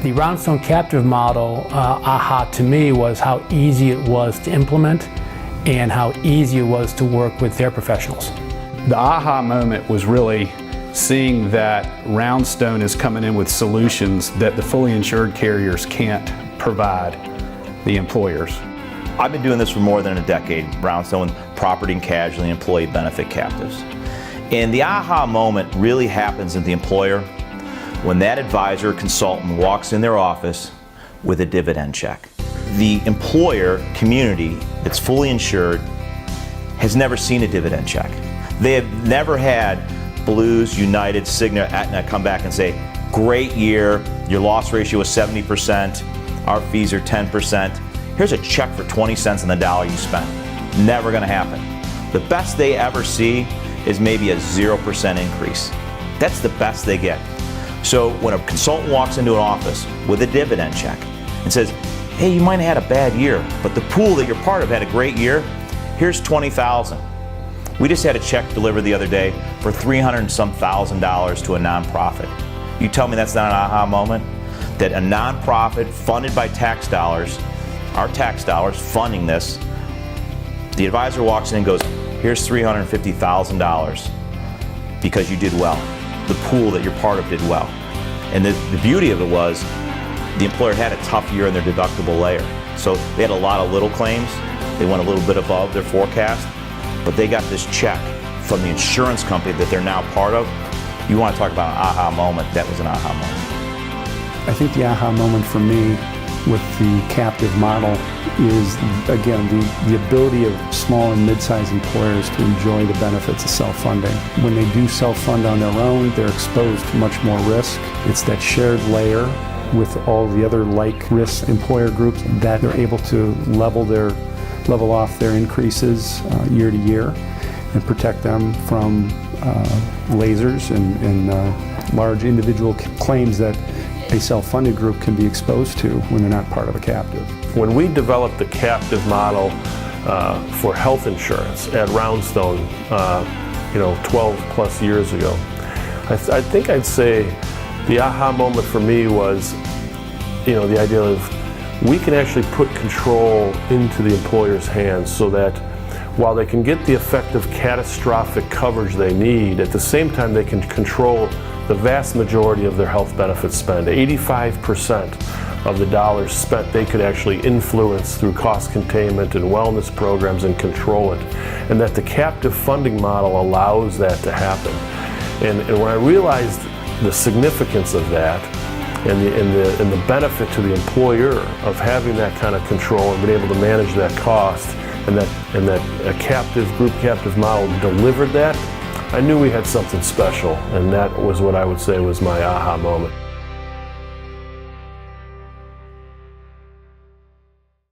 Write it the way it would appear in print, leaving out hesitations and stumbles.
The Roundstone Captive model, aha to me, was how easy it was to implement and how easy it was to work with their professionals. The aha moment was really seeing that Roundstone is coming in with solutions that the fully insured carriers can't provide the employers. I've been doing this for more than a decade, Roundstone property and casualty and employee benefit captives. And the aha moment really happens at the employer when that advisor or consultant walks in their office with a dividend check. The employer community that's fully insured has never seen a dividend check. They have never had Blues, United, Cigna, Aetna come back and say, great year, your loss ratio is 70%, our fees are 10%. Here's a check for 20 cents on the dollar you spent. Never gonna happen. The best they ever see is maybe a 0% increase. That's the best they get. So when a consultant walks into an office with a dividend check and says, hey, you might have had a bad year, but the pool that you're part of had a great year, here's $20,000. We just had a check delivered the other day for $300 and some thousand to a nonprofit. You tell me that's not an aha moment? That a nonprofit funded by tax dollars, our tax dollars funding this, the advisor walks in and goes, here's $350,000 because you did well. The pool that you're part of did well. And the beauty of it was the employer had a tough year in their deductible layer. So they had a lot of little claims. They went a little bit above their forecast, but they got this check from the insurance company that they're now part of. You want to talk about an aha moment, that was an aha moment. I think the aha moment for me with the captive model is, again, the ability of small and mid-sized employers to enjoy the benefits of self-funding. When they do self-fund on their own, they're exposed to much more risk. It's that shared layer with all the other like risk employer groups that they're able to level off their increases year to year and protect them from lasers and large individual claims that a self-funded group can be exposed to when they're not part of a captive. When we developed the captive model for health insurance at Roundstone, 12 plus years ago, I think I'd say the aha moment for me was, the idea of we can actually put control into the employer's hands so that while they can get the effective catastrophic coverage they need, at the same time they can control the vast majority of their health benefits spend. 85% of the dollars spent they could actually influence through cost containment and wellness programs and control it. And that the captive funding model allows that to happen. And when I realized the significance of that and the benefit to the employer of having that kind of control and being able to manage that cost, and that a group captive model delivered that, I knew we had something special, and that was what I would say was my aha moment.